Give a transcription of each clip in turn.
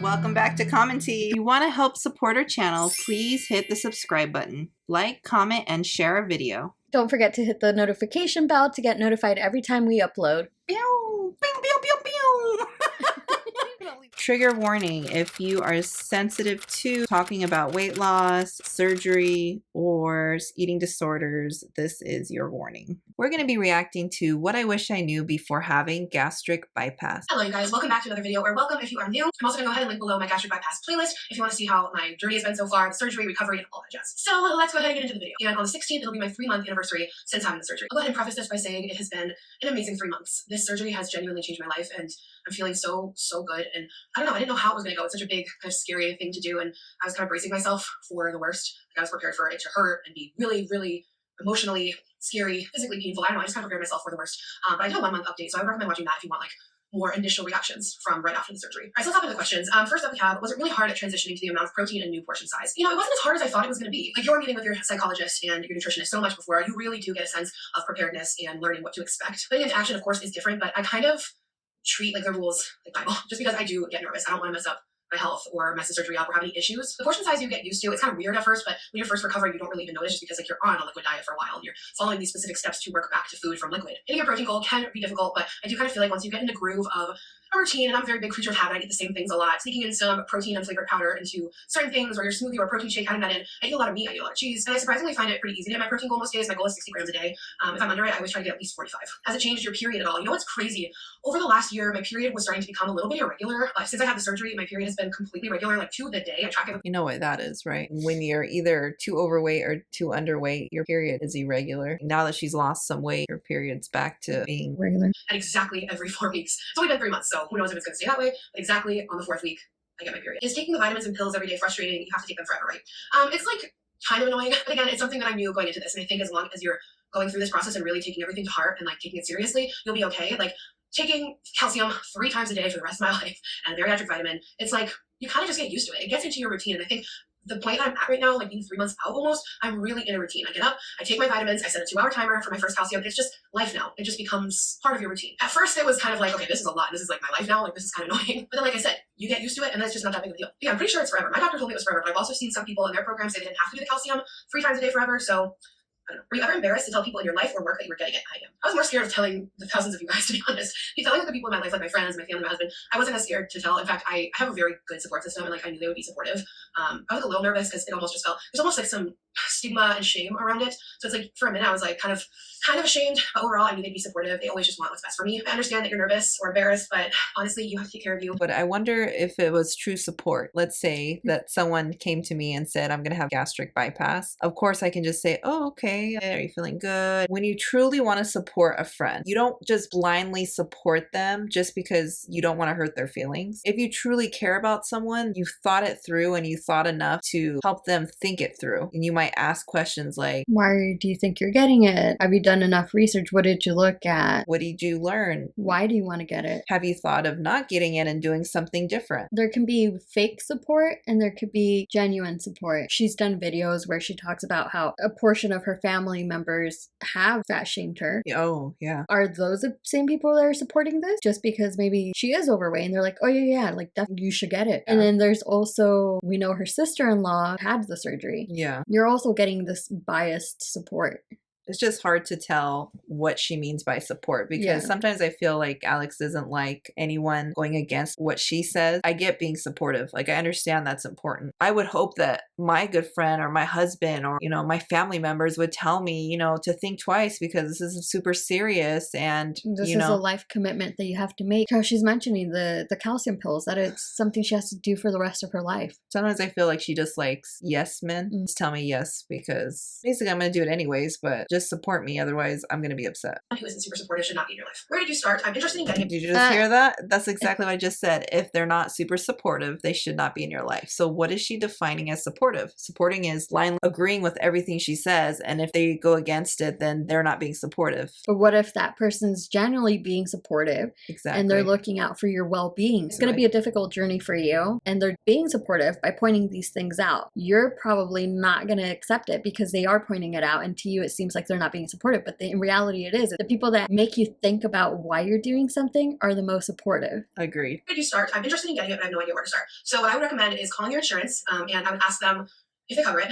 welcome back to Commentea. If you want to help support our channel, please hit the subscribe button. Like, comment, and share our video. Don't forget to hit the notification bell to get notified every time we upload. Pew! Pew, pew, pew, pew! Trigger warning: if you are sensitive to talking about weight loss, surgery, or eating disorders, this is your warning. We're going to be reacting to what I wish I knew before having gastric bypass. Hello you guys, welcome back to another video, or welcome if you are new. I'm also going to go ahead and link below my gastric bypass playlist if you want to see how my journey has been so far, the surgery, recovery, and all that jazz. So let's go ahead and get into the video. And on the 16th, it'll be my 3-month anniversary since having the surgery. I'll go ahead and preface this by saying it has been an amazing 3 months. This surgery has genuinely changed my life, and I'm feeling so good. And I don't know, I didn't know how it was going to go. It's such a big, kind of scary thing to do, and I was kind of bracing myself for the worst. Like I was prepared for it to hurt and be really emotionally scary, physically painful. I don't know, I just kind of prepared myself for the worst. But I did a 1-month update, so I would recommend watching that if you want like more initial reactions from right after the surgery. All right, so let's hop into the questions. First up we have, was it really hard at transitioning to the amount of protein and new portion size? You know, it wasn't as hard as I thought it was going to be. Like, you're meeting with your psychologist and your nutritionist so much before, you really do get a sense of preparedness and learning what to expect. Putting into action, of course, is different, but I kind of treat like the rules like Bible, just because I do get nervous. I don't want to mess up my health or mess the surgery up or have any issues. The portion size you get used to. It's kind of weird at first, but when you're first recovering, you don't really even notice, just because like you're on a liquid diet for a while and you're following these specific steps to work back to food from liquid. Hitting your protein goal can be difficult, but I do kind of feel like once you get in the groove of a routine, and I'm a very big creature of habit, I get the same things a lot. Sneaking in some protein and flavored powder into certain things, or your smoothie or protein shake, adding that in. I eat a lot of meat, I eat a lot of cheese, and I surprisingly find it pretty easy to hit my protein goal most days. My goal is 60 grams a day. If I'm under it, I always try to get at least 45. Has it changed your period at all? You know what's crazy? Over the last year, my period was starting to become a little bit irregular. Since I had the surgery, my period has been completely regular, like to the day. I track it. You know what that is, right? When you're either too overweight or too underweight, your period is irregular. Now that she's lost some weight, your period's back to being regular. And exactly every 4 weeks. It's only been 3 months, so who knows if it's going to stay that way. But exactly on the 4th week, I get my period. Is taking the vitamins and pills every day frustrating? You have to take them forever, right? It's like kind of annoying, but again, it's something that I knew going into this, and I think as long as you're going through this process and really taking everything to heart and like taking it seriously, you'll be okay. Like taking calcium 3 times a day for the rest of my life and a bariatric vitamin, it's like you kind of just get used to it. It gets into your routine, and I think the point I'm at right now, like being 3 months out almost, I'm really in a routine. I get up, I take my vitamins, I set a 2-hour timer for my first calcium. It's just life now. It just becomes part of your routine. At first it was kind of like, okay, this is a lot. This is like my life now. Like this is kind of annoying. But then like I said, you get used to it, and that's just not that big of a deal. But yeah, I'm pretty sure it's forever. My doctor told me it was forever, but I've also seen some people in their programs say they didn't have to do the calcium 3 times a day forever. So I don't know. Were you ever embarrassed to tell people in your life or work that you were getting it? I am. I was more scared of telling the thousands of you guys, to be honest. Telling the people in my life, like my friends, my family, my husband, I wasn't as scared to tell. In fact, I have a very good support system, and like I knew they would be supportive. I was like a little nervous because it almost just felt, there's almost like some stigma and shame around it. So it's like for a minute I was like kind of ashamed, but overall I knew they'd be supportive. They always just want what's best for me. I understand that you're nervous or embarrassed, but honestly, you have to take care of you. But I wonder if it was true support. Let's say that someone came to me and said, I'm going to have gastric bypass. Of course, I can just say, oh, okay. Are you feeling good? When you truly want to support a friend, you don't just blindly support them just because you don't want to hurt their feelings. If you truly care about someone, you've thought it through and you thought enough to help them think it through. And you might ask questions like, why do you think you're getting it? Have you done enough research? What did you look at? What did you learn? Why do you want to get it? Have you thought of not getting it and doing something different? There can be fake support and there could be genuine support. She's done videos where she talks about how a portion of her family members have fat shamed her. Oh, yeah. Are those the same people that are supporting this? Just because maybe she is overweight and they're like, oh yeah, like you should get it. And then there's also, we know her sister-in-law had the surgery. Yeah. You're also getting this biased support. It's just hard to tell what she means by support, because sometimes I feel like Alex doesn't like anyone going against what she says. I get being supportive. Like, I understand that's important. I would hope that my good friend or my husband or, you know, my family members would tell me, you know, to think twice because this is super serious, and this is a life commitment that you have to make. How she's mentioning the calcium pills, that it's something she has to do for the rest of her life. Sometimes I feel like she just likes yes men. Just tell me yes, because basically I'm going to do it anyways, but just support me, otherwise I'm going to be upset. Who isn't super supportive should not be in your life. Where did you start? I'm interested in getting it. Did you just hear that? That's exactly what I just said. If they're not super supportive, they should not be in your life. So what is she defining as supportive? Supporting is agreeing with everything she says, and if they go against it, then they're not being supportive. But what if that person's genuinely being supportive? Exactly. And they're looking out for your well-being? It's going to be a difficult journey for you, and they're being supportive by pointing these things out. You're probably not going to accept it because they are pointing it out, and to you it seems like they're not being supportive, but in reality it is. The people that make you think about why you're doing something are the most supportive. Agreed. Where do you start? I'm interested in getting it, but I have no idea where to start. So what I would recommend is calling your insurance, and I would ask them if they cover it,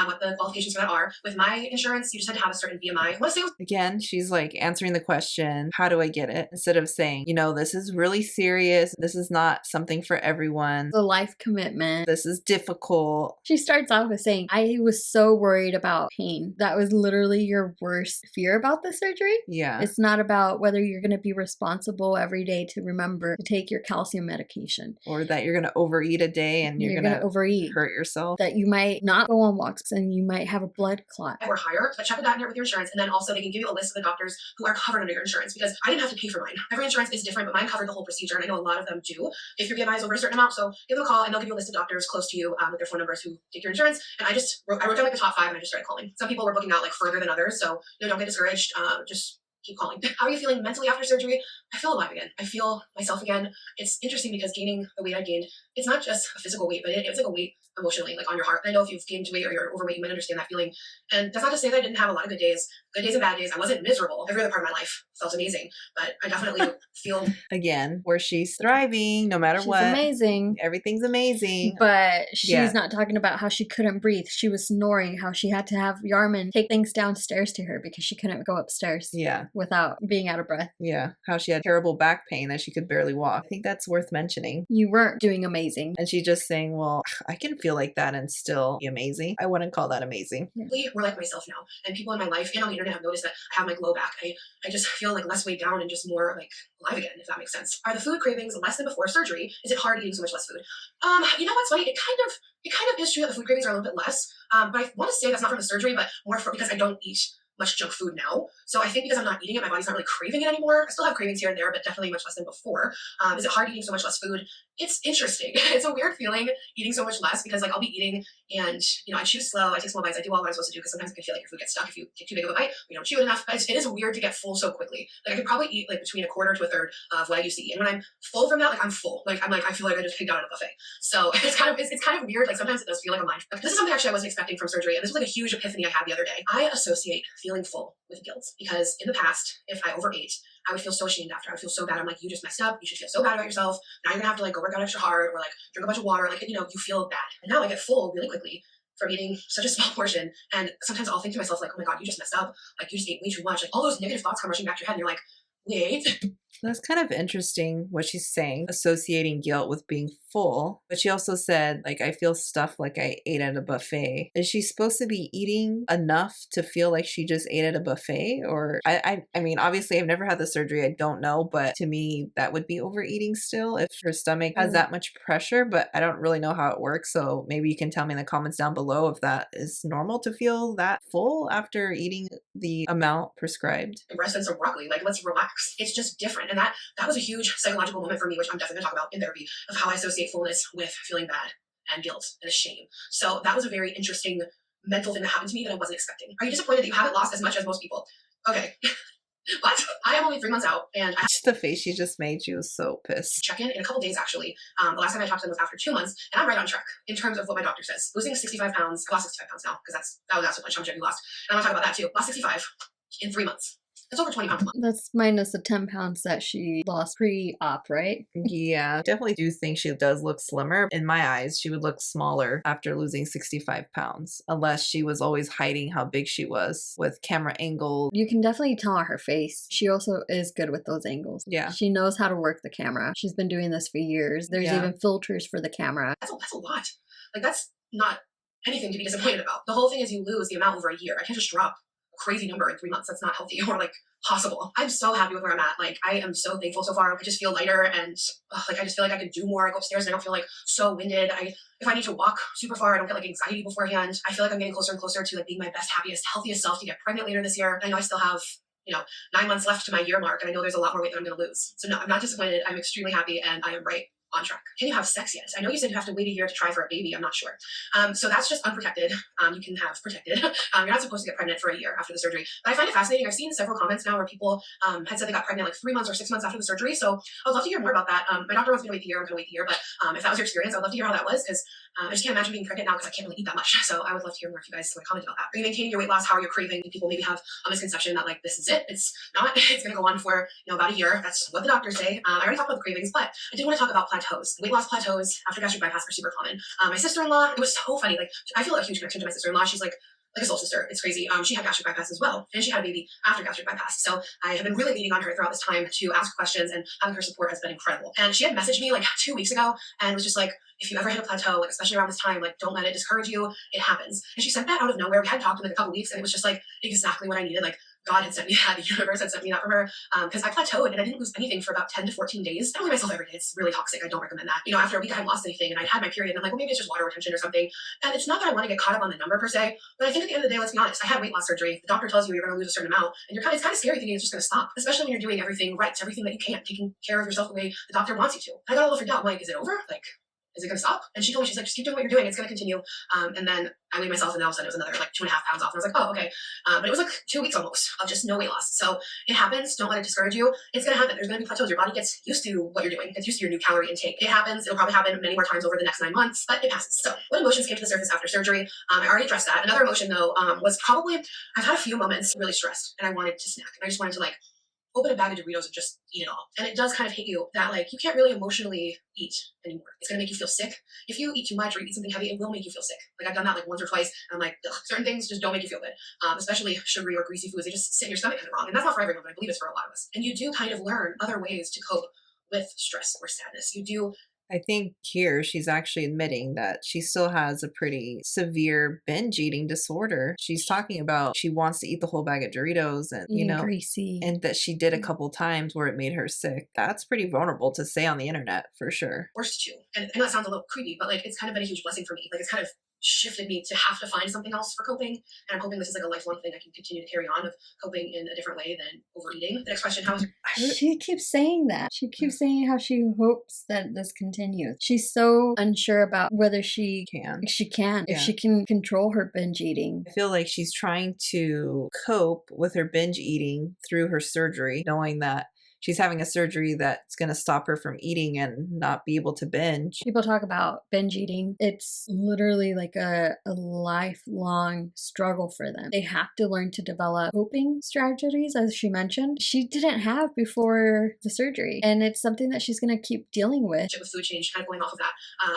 what the qualifications for that are. With my insurance, you just had to have a certain BMI. I want to say Again, she's like answering the question, how do I get it? Instead of saying, you know, this is really serious. This is not something for everyone. The life commitment. This is difficult. She starts off with saying, I was so worried about pain. That was literally your worst fear about the surgery. Yeah. It's not about whether you're going to be responsible every day to remember to take your calcium medication. Or that you're going to overeat a day and you're going to overeat. hurt yourself. That you might not go on walks and you might have a blood clot. or higher, but check with that with your insurance. And then also they can give you a list of the doctors who are covered under your insurance, because I didn't have to pay for mine. Every insurance is different, but mine covered the whole procedure. And I know a lot of them do if your BMI is over a certain amount. So give them a call and they'll give you a list of doctors close to you with their phone numbers who take your insurance. And I wrote down like the top 5 and I just started calling. Some people were booking out like further than others. So don't get discouraged. Just keep calling. How are you feeling mentally after surgery? I feel alive again. I feel myself again. It's interesting because gaining the weight I gained, it's not just a physical weight, but it's like a weight emotionally, like on your heart. I know if you've gained weight or you're overweight, you might understand that feeling. And that's not to say that I didn't have a lot of good days and bad days. I wasn't miserable. Every other part of my life felt amazing, but I definitely feel again, where she's thriving no matter she's what. Amazing. Everything's amazing. But she's not talking about how she couldn't breathe. She was snoring, how she had to have Yarman take things downstairs to her because she couldn't go upstairs without being out of breath. Yeah. How she had terrible back pain that she could barely walk. I think that's worth mentioning. You weren't doing amazing. And she's just saying, well, I can feel like that and still be amazing. I wouldn't call that amazing. We're like myself now. And people in my life and on the internet have noticed that I have my glow back. I just feel like less weighed down and just more like alive again, if that makes sense. Are the food cravings less than before surgery? Is it hard eating so much less food? You know what's funny? It kind of is true that the food cravings are a little bit less. But I want to say that's not from the surgery, but more because I don't eat much junk food now. So I think because I'm not eating it, my body's not really craving it anymore. I still have cravings here and there, but definitely much less than before. Is it hard eating so much less food? It's interesting. It's a weird feeling eating so much less because like I'll be eating and I chew slow, I take small bites, I do all what I'm supposed to do because sometimes it can feel like your food gets stuck if you take too big of a bite, or you don't chew it enough. But it is weird to get full so quickly. Like I could probably eat like between a quarter to a third of what I used to eat. And when I'm full from that, like I'm full. I feel like I just pigged out at a buffet. So it's kind of weird. Like sometimes it does feel like a mind. This is something actually I wasn't expecting from surgery. And this was like a huge epiphany I had the other day. I associate feeling full with guilt because in the past, if I overate, I would feel so ashamed after. I would feel so bad. I'm like, you just messed up. You should feel so bad about yourself. Now you're gonna have to like go work out extra hard or like drink a bunch of water. Like, you feel bad. And now I get full really quickly from eating such a small portion. And sometimes I'll think to myself like, oh my God, you just messed up. Like you just ate way too much. Like all those negative thoughts come rushing back to your head and you're like, wait. That's kind of interesting what she's saying, associating guilt with being full. But she also said, like, I feel stuffed like I ate at a buffet. Is she supposed to be eating enough to feel like she just ate at a buffet? Or, I mean, obviously I've never had the surgery. I don't know. But to me, that would be overeating still if her stomach has that much pressure. But I don't really know how it works. So maybe you can tell me in the comments down below if that is normal to feel that full after eating the amount prescribed. Breast and some broccoli. Like, let's relax. It's just different. And that was a huge psychological moment for me, which I'm definitely going to talk about in therapy, of how I associate fullness with feeling bad and guilt and shame. So that was a very interesting mental thing that happened to me that I wasn't expecting. Are you disappointed that you haven't lost as much as most people? Okay. What? I am only 3 months out and the face she just made, she was so pissed. Check in a couple days actually. The last time I talked to them was after 2 months and I'm right on track in terms of what my doctor says. Losing 65 pounds, I lost 65 pounds now because that was absolutely how much I lost. And I want to talk about that too. Lost 65 in 3 months. It's over 20 pounds a month. That's minus the 10 pounds that she lost pre-op, right? Yeah, definitely do think she does look slimmer. In my eyes, she would look smaller after losing 65 pounds, unless she was always hiding how big she was with camera angles. You can definitely tell on her face. She also is good with those angles. Yeah. She knows how to work the camera. She's been doing this for years. There's even filters for the camera. That's a lot. Like, that's not anything to be disappointed about. The whole thing is you lose the amount over a year. I can't just drop crazy number in 3 months. That's not healthy or like possible. I'm so happy with where I'm at. Like I am so thankful so far. I just feel lighter and like I just feel like I could do more. I go upstairs and I don't feel like so winded. If I need to walk super far, I don't get like anxiety beforehand. I feel like I'm getting closer and closer to like being my best, happiest, healthiest self to get pregnant later this year. And I know I still have 9 months left to my year mark and I know there's a lot more weight that I'm going to lose. So no, I'm not disappointed. I'm extremely happy and I am right on track? Can you have sex yet? I know you said you have to wait a year to try for a baby. I'm not sure. So that's just unprotected. You can have protected. You're not supposed to get pregnant for a year after the surgery. But I find it fascinating. I've seen several comments now where people had said they got pregnant like 3 months or 6 months after the surgery. So I'd love to hear more about that. My doctor wants me to wait the year. I'm going to wait the year. But if that was your experience, I'd love to hear how that was, because I just can't imagine being pregnant now because I can't really eat that much. So I would love to hear more if you guys want to comment about that. Are you maintaining your weight loss? How are you craving? People maybe have a misconception that like this is it. It's not. It's going to go on for about a year. That's what the doctors say. I already talked about the cravings, but I did want to talk about plateaus. Weight loss plateaus after gastric bypass are super common. My sister-in-law, it was so funny. Like I feel a huge connection to my sister-in-law. She's like a soul sister. It's crazy. She had gastric bypass as well, and she had a baby after gastric bypass. So I have been really leaning on her throughout this time to ask questions, and having her support has been incredible. And she had messaged me like 2 weeks ago and was just like, if you ever hit a plateau, like especially around this time, like don't let it discourage you. It happens. And she sent that out of nowhere. We hadn't talked in like a couple weeks, and it was just like exactly what I needed. Like God had sent me that, the universe had sent me that from her, because I plateaued and I didn't lose anything for about 10 to 14 days. I don't weigh myself every day. It's really toxic. I don't recommend that. After a week I hadn't lost anything and I had my period and I'm like, well, maybe it's just water retention or something. And it's not that I want to get caught up on the number per se, but I think at the end of the day, let's be honest, I had weight loss surgery. The doctor tells you you're going to lose a certain amount, and it's kind of scary thinking it's just going to stop, especially when you're doing everything right, everything that you can, taking care of yourself the way the doctor wants you to. I got a little freaked out. I'm like, is it over? Like, is it going to stop? And she told me, she's like, just keep doing what you're doing. It's going to continue. And then I weighed myself, and then all of a sudden it was another like 2.5 pounds off. And I was like, oh, okay. But it was like 2 weeks almost of just no weight loss. So it happens. Don't let it discourage you. It's going to happen. There's going to be plateaus. Your body gets used to what you're doing. It gets used to your new calorie intake. It happens. It'll probably happen many more times over the next 9 months, but it passes. So what emotions came to the surface after surgery? I already addressed that. Another emotion though, was probably, I've had a few moments really stressed and I wanted to snack. And I just wanted to like open a bag of Doritos and just eat it all. And it does kind of hit you that like you can't really emotionally eat anymore. It's gonna make you feel sick. If you eat too much or eat something heavy, it will make you feel sick. Like I've done that like once or twice. And I'm like, ugh, certain things just don't make you feel good. Especially sugary or greasy foods, they just sit in your stomach kind of wrong. And that's not for everyone, but I believe it's for a lot of us. And you do kind of learn other ways to cope with stress or sadness. You do. I think here she's actually admitting that she still has a pretty severe binge eating disorder. She's talking about she wants to eat the whole bag of Doritos and, greasy. and that she did a couple times where it made her sick. That's pretty vulnerable to say on the internet for sure. Worst too. And I know that sounds a little creepy, but like it's kind of been a huge blessing for me. Like it's kind of shifted me to have to find something else for coping. And I'm hoping this is like a lifelong thing I can continue to carry on, of coping in a different way than overeating. The next question, how is She keeps saying that. She keeps saying how she hopes that this continues. She's so unsure about whether she can. if she Yeah. can control her binge eating. I feel like she's trying to cope with her binge eating through her surgery, knowing that she's having a surgery that's going to stop her from eating and not be able to binge. People talk about binge eating. It's literally like a lifelong struggle for them. They have to learn to develop coping strategies, as she mentioned. She didn't have before the surgery, and it's something that she's going to keep dealing with. with food change, kind of going off of that.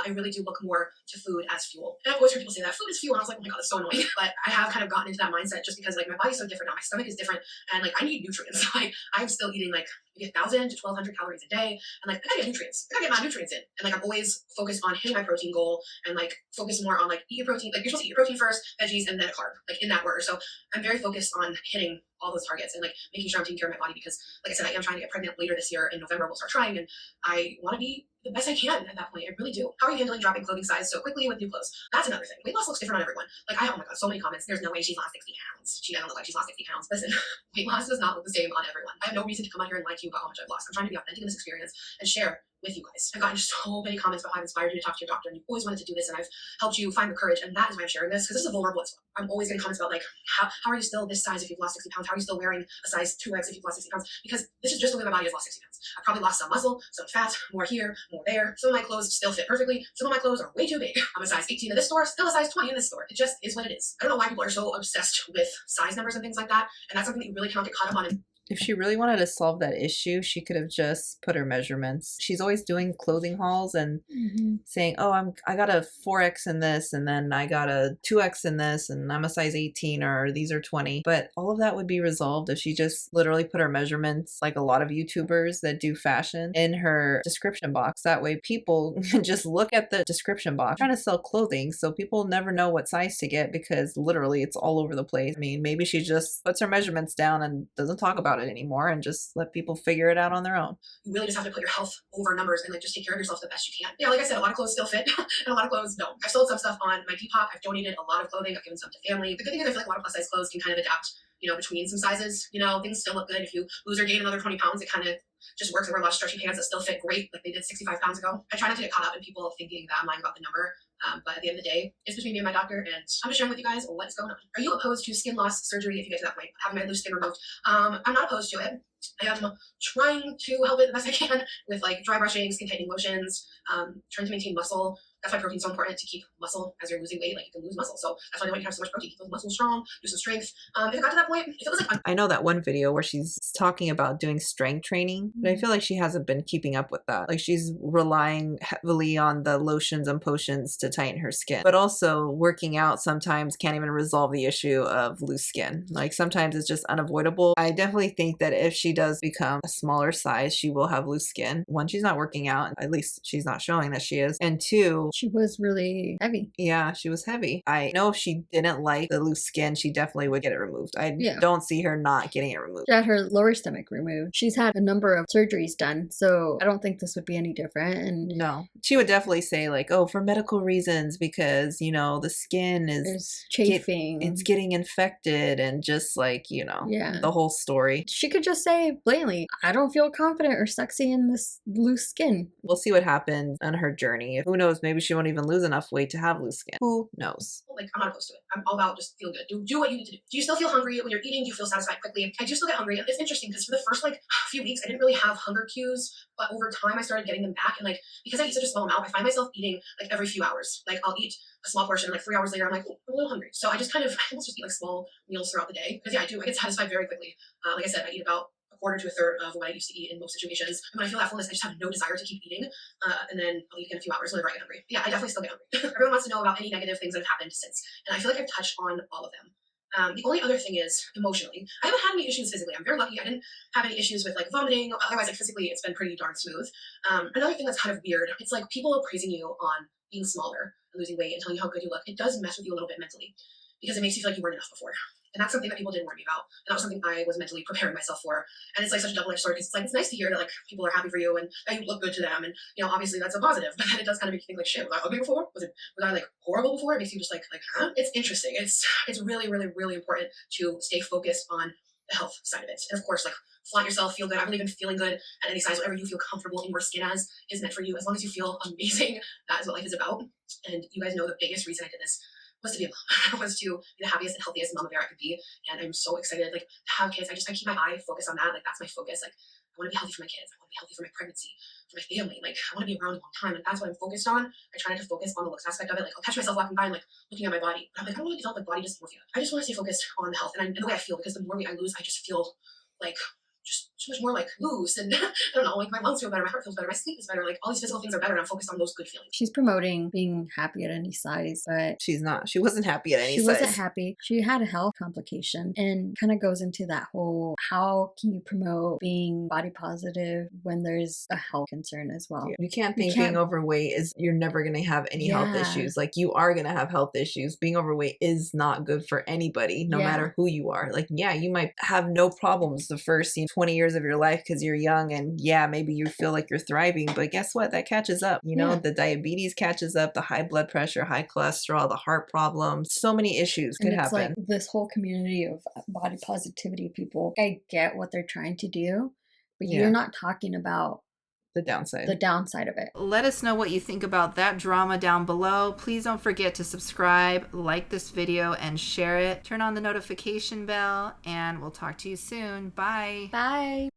I really do look more to food as fuel. And I've always heard people say that food is fuel, and I was like, oh my God, that's so annoying. But I have kind of gotten into that mindset just because like my body's so different now. My stomach is different, and like I need nutrients. Like I'm still eating like maybe 1,000 to 1,200 calories a day, and like I gotta get nutrients. I gotta get my nutrients in. And like I'm always focused on hitting my protein goal, and like focus more on like eat your protein. Like you're supposed to eat your protein first, veggies, and then a carb, like in that order. So I'm very focused on hitting all those targets and like making sure I'm taking care of my body, because like I said, I am trying to get pregnant later this year. In November we'll start trying, and I want to be the best I can at that point. I really do. How are you handling dropping clothing size so quickly with new clothes? That's another thing. Weight loss looks different on everyone. Like oh my God, so many comments. There's no way she's lost 60 pounds. She doesn't look like she's lost 60 pounds. Listen, weight loss does not look the same on everyone. I have no reason to come out here and lie to you about how much I've lost. I'm trying to be authentic in this experience and share with you guys. I've gotten so many comments about how I've inspired you to talk to your doctor, and you've always wanted to do this, and I've helped you find the courage, and that is why I'm sharing this, because this is vulnerable as well. I'm always getting comments about like, how are you still this size if you've lost 60 pounds? How are you still wearing a size 2X if you've lost 60 pounds? Because this is just the way my body has lost 60 pounds. I've probably lost some muscle, some fat, more here, more there. Some of my clothes still fit perfectly. Some of my clothes are way too big. I'm a size 18 in this store, still a size 20 in this store. It just is what it is. I don't know why people are so obsessed with size numbers and things like that, and that's something that you really cannot get caught up on. If she really wanted to solve that issue, she could have just put her measurements. She's always doing clothing hauls and saying, oh, I got a 4X in this, and then I got a 2X in this, and I'm a size 18, or these are 20. But all of that would be resolved if she just literally put her measurements, like a lot of YouTubers that do fashion, in her description box. That way people can just look at the description box. I'm trying to sell clothing, so people never know what size to get, because literally it's all over the place. I mean, maybe she just puts her measurements down and doesn't talk about it anymore and just let people figure it out on their own. You really just have to put your health over numbers and like just take care of yourself the best you can. Yeah, like I said, a lot of clothes still fit and a lot of clothes don't. I've sold some stuff on my Depop. I've donated a lot of clothing. I've given some to family. The good thing is I feel like a lot of plus size clothes can kind of adapt between some sizes. Things still look good. If you lose or gain another 20 pounds, it kind of just works. I wear a lot of stretchy pants that still fit great, like they did 65 pounds ago. I try not to get caught up in people thinking that I'm lying about the number. But at the end of the day, it's between me and my doctor, and I'm just sharing with you guys what's going on. Are you opposed to skin loss surgery if you get to that point, having my loose skin removed? I'm not opposed to it. I am trying to help it the best I can with like dry brushing, skin tightening lotions, trying to maintain muscle. That's why protein's so important, to keep muscle as you're losing weight. Like, you can lose muscle, so that's why they want you to have so much protein. Keep those muscles strong, do some strength. If it got to that point, if it was like I know that one video where she's talking about doing strength training, but I feel like she hasn't been keeping up with that. Like, she's relying heavily on the lotions and potions to tighten her skin, but also working out sometimes can't even resolve the issue of loose skin. Like, sometimes it's just unavoidable. I definitely think that if she does become a smaller size, she will have loose skin. One, she's not working out, at least she's not showing that she is, and two, she was really heavy. Yeah, she was heavy. I know if she didn't like the loose skin, she definitely would get it removed. I don't see her not getting it removed. She had her lower stomach removed. She's had a number of surgeries done, so I don't think this would be any different. And no, she would definitely say like, oh, for medical reasons, because the skin is chafing, it's getting infected, and just like the whole story. She could just say blatantly, I don't feel confident or sexy in this loose skin. We'll see what happens on her journey. Who knows? Maybe she won't even lose enough weight to have loose skin. Who knows? Like, I'm not opposed to it. I'm all about just feeling good. Do what you need to do. Do you still feel hungry when you're eating? Do you feel satisfied quickly? I do still get hungry. And it's interesting because for the first few weeks, I didn't really have hunger cues, but over time I started getting them back. And because I eat such a small amount, I find myself eating like every few hours. Like, I'll eat a small portion, like 3 hours later, I'm like, oh, I'm a little hungry. So I almost just eat like small meals throughout the day. Because I get satisfied very quickly. Like I said, I eat about a quarter to a third of what I used to eat in most situations. And when I feel that fullness, I just have no desire to keep eating. And then I'll eat again in a few hours whenever I get hungry. But yeah, I definitely still get hungry. Everyone wants to know about any negative things that have happened since. And I feel like I've touched on all of them. The only other thing is emotionally. I haven't had any issues physically. I'm very lucky. I didn't have any issues with like vomiting. Otherwise, like physically, it's been pretty darn smooth. Another thing that's kind of weird, it's like people praising you on being smaller and losing weight and telling you how good you look. It does mess with you a little bit mentally because it makes you feel like you weren't enough before. And that's something that people didn't warn me about. And that was something I was mentally preparing myself for. And it's like such a double-edged sword because it's nice to hear that like people are happy for you and that you look good to them. And obviously that's a positive, but then it does kind of make you think like, shit, was I ugly before? Was I like horrible before? It makes you just like, huh? It's interesting. It's really, really, really important to stay focused on the health side of it. And of course, like, flaunt yourself, feel good. I believe in feeling good at any size. Whatever you feel comfortable in your skin as is meant for you. As long as you feel amazing, that is what life is about. And you guys know the biggest reason I did this was to be a mom, was to be the happiest and healthiest mama bear I could be. And I'm so excited, like, to have kids. I keep my eye focused on that. Like, that's my focus. Like, I want to be healthy for my kids. I want to be healthy for my pregnancy, for my family. Like, I want to be around a long time. And that's what I'm focused on. I try not to focus on the looks aspect of it. Like, I'll catch myself walking by and like looking at my body. But I'm like, I don't want to develop like body dysmorphia. I just want to stay focused on the health and the way I feel, because the more weight I lose, I just feel like just so much more like loose, and I don't know, like my lungs feel better, my heart feels better, my sleep is better, like all these physical things are better, and I'm focused on those good feelings. She's promoting being happy at any size, but she's not. She wasn't happy at any size. She wasn't happy. She had a health complication, and kind of goes into that whole, how can you promote being body positive when there's a health concern as well? Yeah. You can't think being overweight is, you're never going to have any health issues. Like, you are going to have health issues. Being overweight is not good for anybody, no matter who you are. Like, yeah, you might have no problems the first 20 years of your life because you're young, and maybe you feel like you're thriving, but guess what? That catches up. The diabetes catches up, the high blood pressure, high cholesterol, the heart problems, so many issues could happen. Like this whole community of body positivity people, I get what they're trying to do, but you're not talking about the downside of it. Let us know what you think about that drama down below. Please don't forget to subscribe, like this video, and share it. Turn on the notification bell, and we'll talk to you soon. Bye.